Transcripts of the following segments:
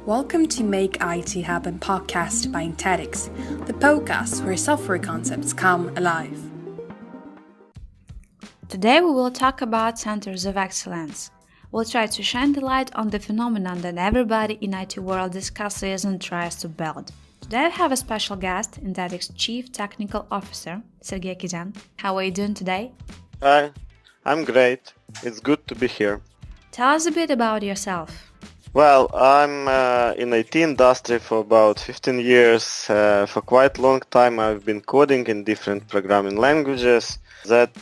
Welcome to Make IT Happen podcast by Intedix, the podcast where software concepts come alive. Today we will talk about centers of excellence. We'll try to shine the light on the phenomenon that everybody in IT world discusses and tries to build. Today I have a special guest, Intedix Chief Technical Officer, Sergey Kizyan. How are you doing today? Hi, I'm great. It's good to be here. Tell us a bit about yourself. Well, I'm in IT industry for about 15 years. For quite a long time I've been coding in different programming languages. That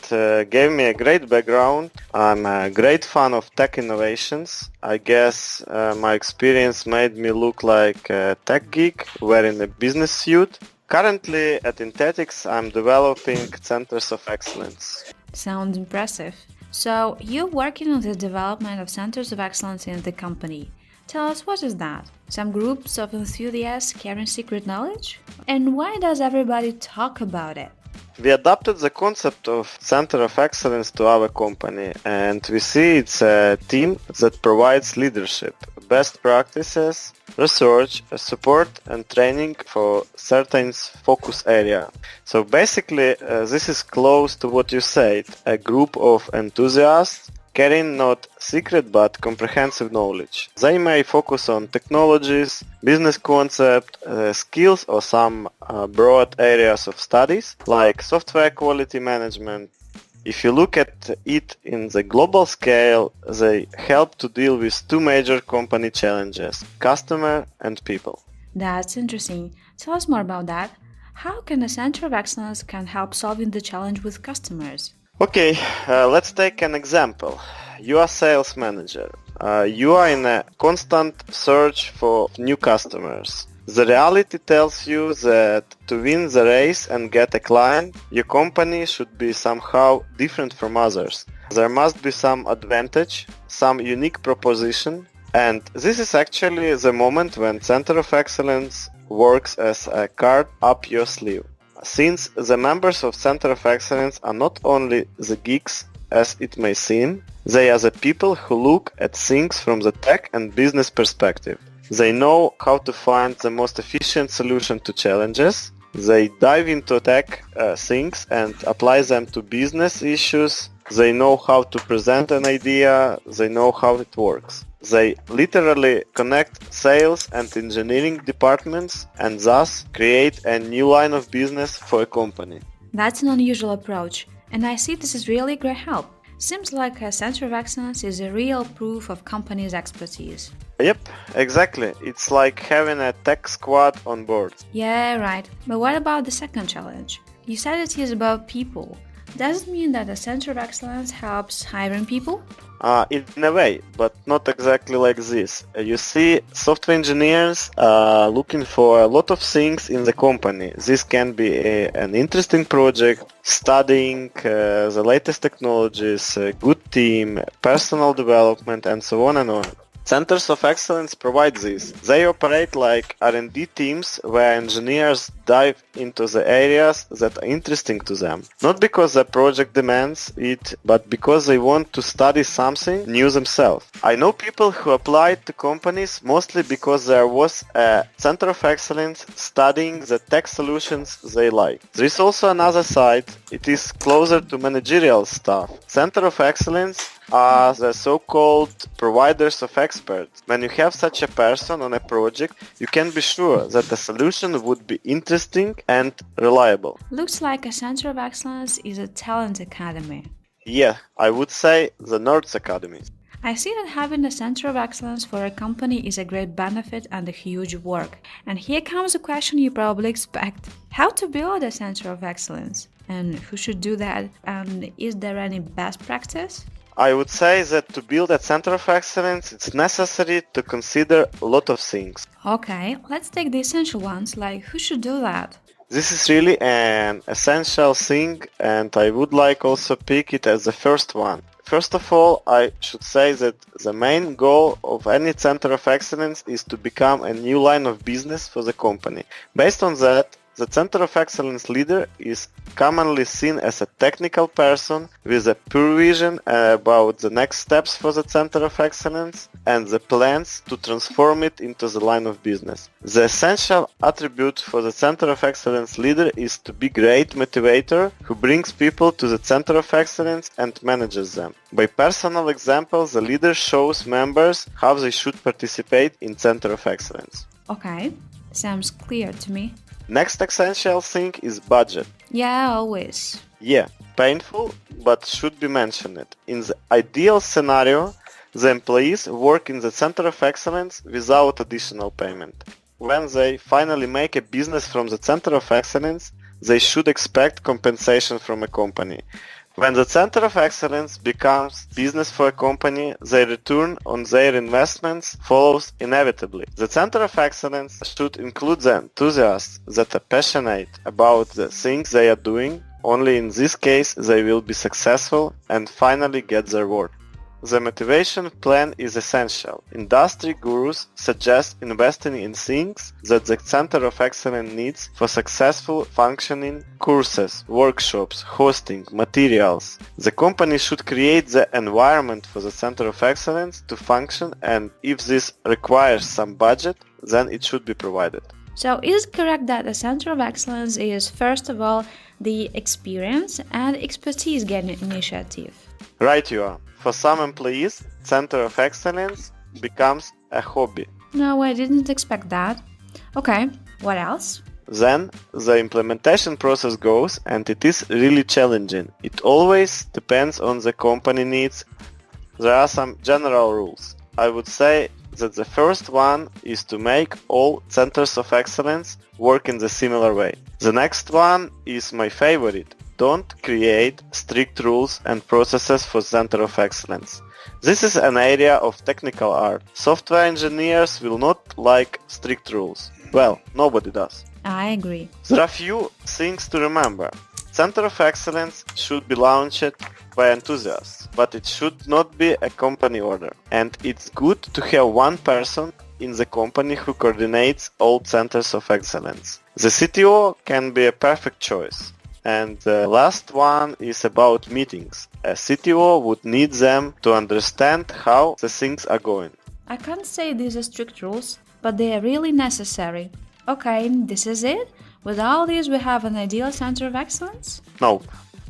gave me a great background. I'm a great fan of tech innovations. I guess my experience made me look like a tech geek wearing a business suit. Currently at Intedix I'm developing centers of excellence. Sounds impressive. So you're working on the development of centers of excellence in the company. Tell us, what is that? Some groups of enthusiasts carrying secret knowledge? And why does everybody talk about it? We adapted the concept of Center of Excellence to our company, and we see it's a team that provides leadership, best practices, research, support and training for certain focus area. So basically, this is close to what you said, a group of enthusiasts carrying not secret but comprehensive knowledge. They may focus on technologies, business concept, skills or some broad areas of studies like software quality management. If you look at it in the global scale, they help to deal with two major company challenges, customer and people. That's interesting. Tell us more about that. How can a center of excellence can help solving the challenge with customers? Okay, let's take an example. You are a sales manager. You are in a constant search for new customers. The reality tells you that to win the race and get a client, your company should be somehow different from others. There must be some advantage, some unique proposition, and this is actually the moment when Center of Excellence works as a card up your sleeve. Since the members of Center of Excellence are not only the geeks as it may seem, they are the people who look at things from the tech and business perspective. They know how to find the most efficient solution to challenges. They dive into tech things and apply them to business issues. They know how to present an idea. They know how it works. They literally connect sales and engineering departments and thus create a new line of business for a company. That's an unusual approach, and I see this is really great help. Seems like a center of excellence is a real proof of company's expertise. Yep, exactly. It's like having a tech squad on board. Yeah, right. But what about the second challenge? You said it is about people. Does it mean that a center of excellence helps hiring people? In a way, but not exactly like this. You see, software engineers are looking for a lot of things in the company. This can be an interesting project, studying the latest technologies, a good team, personal development, and so on and on. Centers of Excellence provide this. They operate like R&D teams where engineers dive into the areas that are interesting to them. Not because the project demands it, but because they want to study something new themselves. I know people who applied to companies mostly because there was a Center of Excellence studying the tech solutions they like. There is also another side. It is closer to managerial stuff. Center of Excellence are the so-called providers of experts. When you have such a person on a project, you can be sure that the solution would be interesting and reliable. Looks like a center of excellence is a talent academy. Yeah, I would say the Nerds Academy. I see that having a center of excellence for a company is a great benefit and a huge work. And here comes a question you probably expect. How to build a center of excellence? And who should do that? And is there any best practice? I would say that to build a Center of Excellence, it's necessary to consider a lot of things. Okay, let's take the essential ones, like who should do that? This is really an essential thing, and I would like also pick it as the first one. First of all, I should say that the main goal of any Center of Excellence is to become a new line of business for the company. Based on that, The Center of Excellence leader is commonly seen as a technical person with a pure vision about the next steps for the Center of Excellence and the plans to transform it into the line of business. The essential attribute for the Center of Excellence leader is to be great motivator who brings people to the Center of Excellence and manages them. By personal examples, the leader shows members how they should participate in Center of Excellence. Okay, sounds clear to me. Next essential thing is budget. Yeah, always. Yeah, painful, but should be mentioned. In the ideal scenario, the employees work in the Center of Excellence without additional payment. When they finally make a business from the Center of Excellence, they should expect compensation from a company. When the Center of Excellence becomes business for a company, their return on their investments follows inevitably. The Center of Excellence should include the enthusiasts that are passionate about the things they are doing. Only in this case they will be successful and finally get their reward. The motivation plan is essential. Industry gurus suggest investing in things that the Center of Excellence needs for successful functioning: courses, workshops, hosting, materials. The company should create the environment for the Center of Excellence to function, and if this requires some budget, then it should be provided. So is it correct that the Center of Excellence is, first of all, the experience and expertise gathering initiative? Right you are. For some employees, Center of Excellence becomes a hobby. No, I didn't expect that. Okay, what else? Then the implementation process goes, and it is really challenging. It always depends on the company needs. There are some general rules. I would say that the first one is to make all Centers of Excellence work in the similar way. The next one is my favorite. Don't create strict rules and processes for Center of Excellence. This is an area of technical art. Software engineers will not like strict rules. Well, nobody does. I agree. There are few things to remember. Center of Excellence should be launched by enthusiasts, but it should not be a company order. And it's good to have one person in the company who coordinates all Centers of Excellence. The CTO can be a perfect choice. And the last one is about meetings. A CTO would need them to understand how the things are going. I can't say these are strict rules, but they are really necessary. Okay, this is it? With all these we have an ideal Center of Excellence? Nope,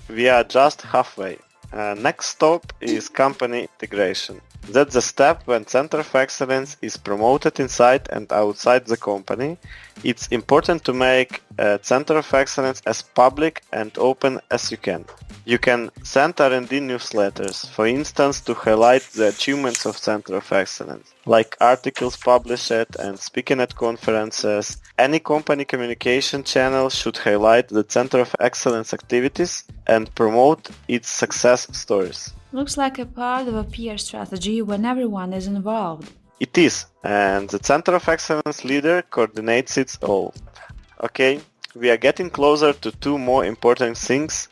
we are just halfway. Next stop is company integration. That's the step when Center of Excellence is promoted inside and outside the company. It's important to make a Center of Excellence as public and open as you can. You can send R&D newsletters, for instance, to highlight the achievements of Center of Excellence, like articles published and speaking at conferences. Any company communication channel should highlight the Center of Excellence activities and promote its success stories. Looks like a part of a PR strategy when everyone is involved. It is, and the Center of Excellence leader coordinates it all. Okay, we are getting closer to two more important things: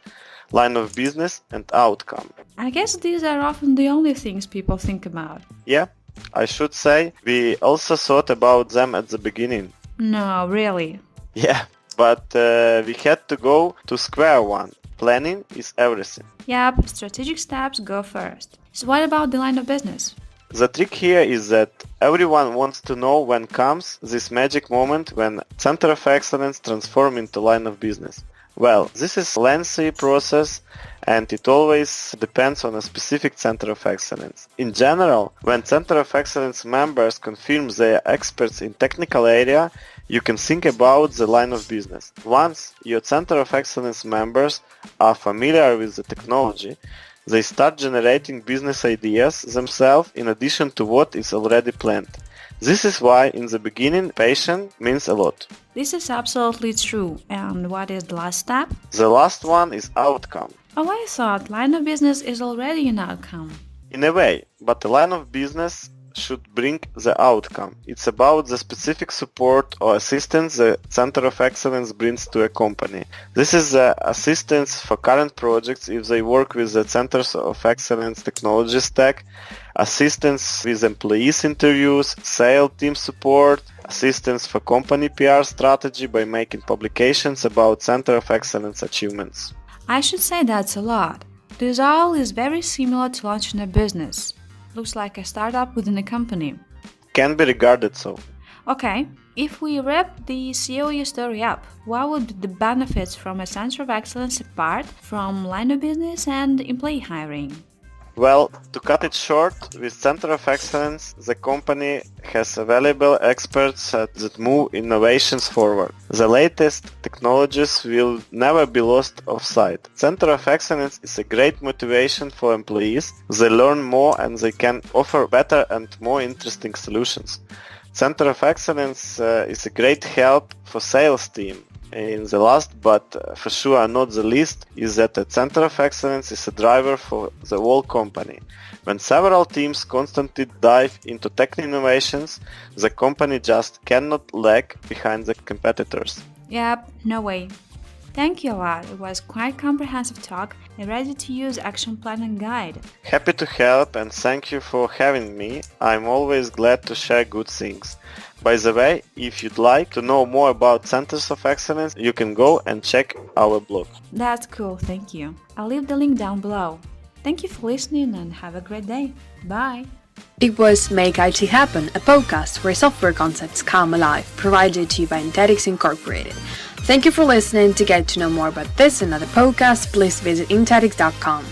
line of business and outcome. I guess these are often the only things people think about. Yeah, I should say we also thought about them at the beginning. No, really. Yeah, but we had to go to square one. Planning is everything. Yep, strategic steps go first. So what about the line of business? The trick here is that everyone wants to know when comes this magic moment when Center of Excellence transforms into line of business. Well, this is a lengthy process and it always depends on a specific Center of Excellence. In general, when Center of Excellence members confirm they are experts in technical area, you can think about the line of business. Once your Center of Excellence members are familiar with the technology, they start generating business ideas themselves in addition to what is already planned. This is why in the beginning patience means a lot. This is absolutely true. And what is the last step? The last one is outcome. Oh, I thought line of business is already an outcome. In a way, but the line of business should bring the outcome. It's about the specific support or assistance the Center of Excellence brings to a company. This is the assistance for current projects if they work with the Centers of Excellence technology stack, assistance with employees interviews, sales team support, assistance for company PR strategy by making publications about Center of Excellence achievements. I should say that's a lot. This all is very similar to launching a business. Looks like a startup within a company. Can be regarded so. Okay, if we wrap the COE story up, what would be the benefits from a Center of Excellence apart from line of business and employee hiring? Well, to cut it short, with Center of Excellence, the company has available experts that move innovations forward. The latest technologies will never be lost of sight. Center of Excellence is a great motivation for employees. They learn more and they can offer better and more interesting solutions. Center of Excellence is a great help for sales team. In the last, but for sure not the least, is that the Center of Excellence is a driver for the whole company. When several teams constantly dive into tech innovations, the company just cannot lag behind the competitors. Yep, no way. Thank you a lot. It was quite comprehensive talk, a ready-to-use action plan and guide. Happy to help and thank you for having me. I'm always glad to share good things. By the way, if you'd like to know more about Centers of Excellence, you can go and check our blog. That's cool, thank you. I'll leave the link down below. Thank you for listening and have a great day. Bye! It was Make IT Happen, a podcast where software concepts come alive, provided to you by Intedix Incorporated. Thank you for listening. To get to know more about this and other podcasts, please visit intedix.com.